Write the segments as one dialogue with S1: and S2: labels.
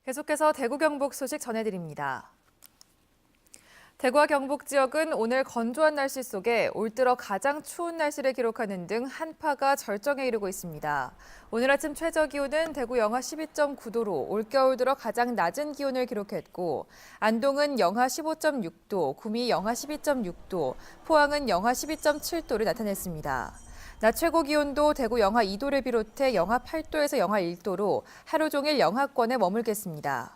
S1: 계속해서 대구 경북 소식 전해드립니다. 대구와 경북 지역은 오늘 건조한 날씨 속에 올 들어 가장 추운 날씨를 기록하는 등 한파가 절정에 이르고 있습니다. 오늘 아침 최저 기온은 대구 영하 12.9도로 올겨울 들어 가장 낮은 기온을 기록했고, 안동은 영하 15.6도, 구미 영하 12.6도, 포항은 영하 12.7도를 나타냈습니다. 낮 최고 기온도 대구 영하 2도를 비롯해 영하 8도에서 영하 1도로 하루 종일 영하권에 머물겠습니다.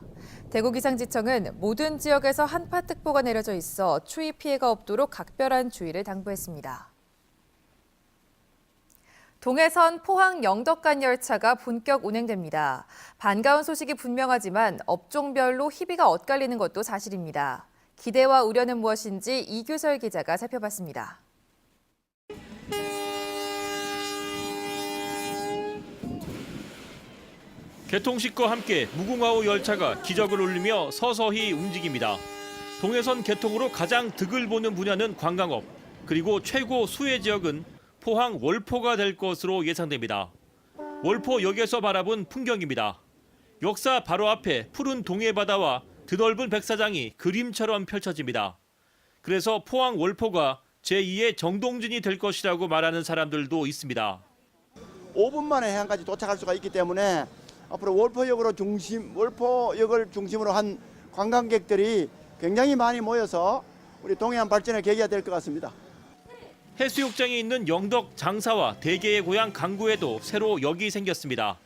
S1: 대구기상지청은 모든 지역에서 한파특보가 내려져 있어 추위 피해가 없도록 각별한 주의를 당부했습니다. 동해선 포항 영덕 간 열차가 본격 운행됩니다. 반가운 소식이 분명하지만 업종별로 희비가 엇갈리는 것도 사실입니다. 기대와 우려는 무엇인지 이규설 기자가 살펴봤습니다.
S2: 개통식과 함께 무궁화호 열차가 기적을 울리며 서서히 움직입니다. 동해선 개통으로 가장 득을 보는 분야는 관광업, 그리고 최고 수혜 지역은 포항 월포가 될 것으로 예상됩니다. 월포역에서 바라본 풍경입니다. 역사 바로 앞에 푸른 동해바다와 드넓은 백사장이 그림처럼 펼쳐집니다. 그래서 포항 월포가 제2의 정동진이 될 것이라고 말하는 사람들도 있습니다.
S3: 5분 만에 해안까지 도착할 수가 있기 때문에 앞으로 월포역을 중심으로 한 관광객들이 굉장히 많이 모여서 우리 동해안 발전의 계기가 될 것 같습니다.
S2: 해수욕장에 있는 영덕 장사와 대게의 고향 강구에도 새로 역이 생겼습니다.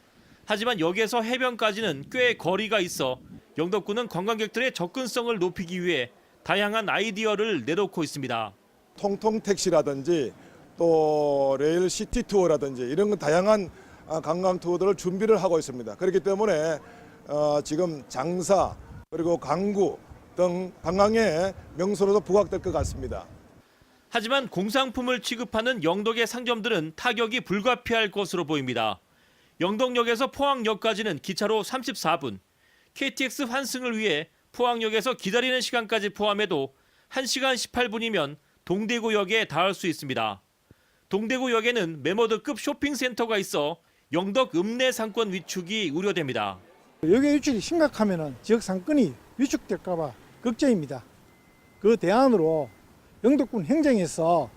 S2: 하지만 역에서 해변까지는 꽤 거리가 있어 영덕군은 관광객들의 접근성을 높이기 위해 다양한 아이디어를 내놓고 있습니다.
S4: 통통 택시라든지 또 레일 시티 투어라든지 이런 다양한 관광 투어들을 준비를 하고 있습니다. 그렇기 때문에 지금 장사 그리고 강구 등 관광의 명소로도 부각될 것 같습니다.
S2: 하지만 공상품을 취급하는 영덕의 상점들은 타격이 불가피할 것으로 보입니다. 영덕역에서 포항역까지는 기차로 34분, KTX 환승을 위해 포항역에서 기다리는 시간까지 포함해도 1시간 18분이면 동대구역에 닿을 수 있습니다. 동대구역에는 메머드급 쇼핑센터가 있어 영덕 읍내 상권 위축이 우려됩니다.
S5: 여기 위축이 심각하면 지역 상권이 위축될까 봐 걱정입니다. 그 대안으로 영덕군 행정에서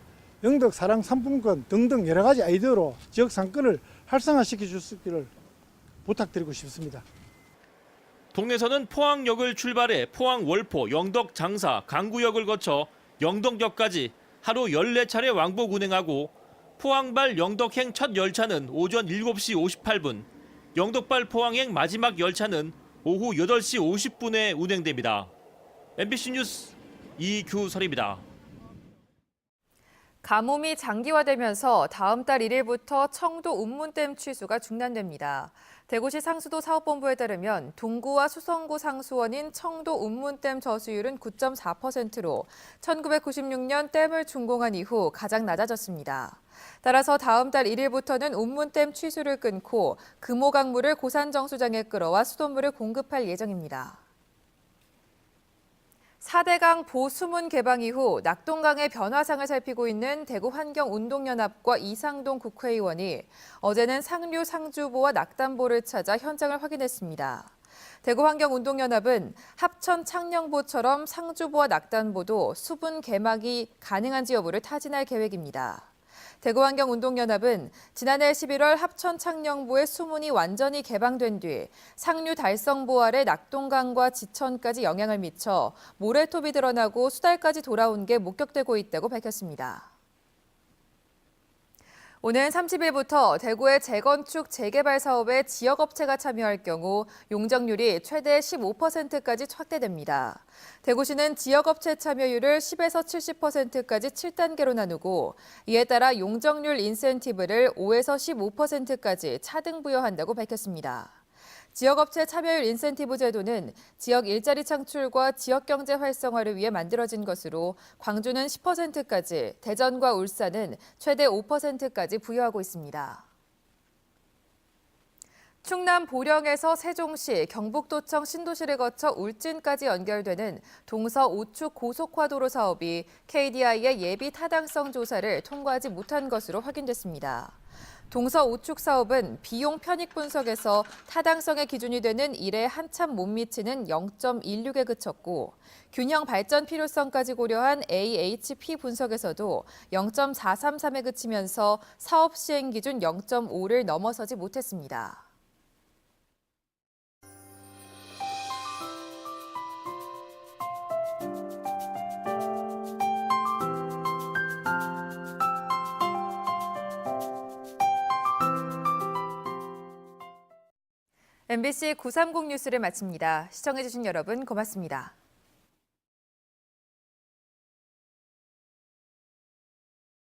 S5: 영덕 사랑 상품권 등등 여러 가지 아이디어로 지역 상권을 활성화시켜 주시기를 부탁드리고 싶습니다.
S2: 동해선은 포항역을 출발해 포항 월포, 영덕 장사, 강구역을 거쳐 영덕역까지 하루 14차례 왕복 운행하고 포항발 영덕행 첫 열차는 오전 7시 58분, 영덕발 포항행 마지막 열차는 오후 8시 50분에 운행됩니다. MBC 뉴스 이규설입니다.
S1: 가뭄이 장기화되면서 다음 달 1일부터 청도 운문댐 취수가 중단됩니다. 대구시 상수도 사업본부에 따르면 동구와 수성구 상수원인 청도 운문댐 저수율은 9.4%로 1996년 댐을 준공한 이후 가장 낮아졌습니다. 따라서 다음 달 1일부터는 운문댐 취수를 끊고 금호강물을 고산정수장에 끌어와 수돗물을 공급할 예정입니다. 4대강 보수문 개방 이후 낙동강의 변화상을 살피고 있는 대구환경운동연합과 이상동 국회의원이 어제는 상류 상주보와 낙담보를 찾아 현장을 확인했습니다. 대구환경운동연합은 합천 창녕보처럼 상주보와 낙담보도 수분 개막이 가능한지 여부를 타진할 계획입니다. 대구환경운동연합은 지난해 11월 합천 창녕보의 수문이 완전히 개방된 뒤 상류 달성보 아래 낙동강과 지천까지 영향을 미쳐 모래톱이 드러나고 수달까지 돌아온 게 목격되고 있다고 밝혔습니다. 오는 30일부터 대구의 재건축 재개발 사업에 지역업체가 참여할 경우 용적률이 최대 15%까지 확대됩니다. 대구시는 지역업체 참여율을 10에서 70%까지 7단계로 나누고 이에 따라 용적률 인센티브를 5에서 15%까지 차등 부여한다고 밝혔습니다. 지역업체 참여율 인센티브 제도는 지역 일자리 창출과 지역경제 활성화를 위해 만들어진 것으로 광주는 10%까지, 대전과 울산은 최대 5%까지 부여하고 있습니다. 충남 보령에서 세종시, 경북도청 신도시를 거쳐 울진까지 연결되는 동서 우측 고속화도로 사업이 KDI의 예비 타당성 조사를 통과하지 못한 것으로 확인됐습니다. 동서 우측 사업은 비용 편익 분석에서 타당성의 기준이 되는 1에 한참 못 미치는 0.16에 그쳤고 균형 발전 필요성까지 고려한 AHP 분석에서도 0.433에 그치면서 사업 시행 기준 0.5를 넘어서지 못했습니다. MBC 930 뉴스를 마칩니다. 시청해주신 여러분 고맙습니다.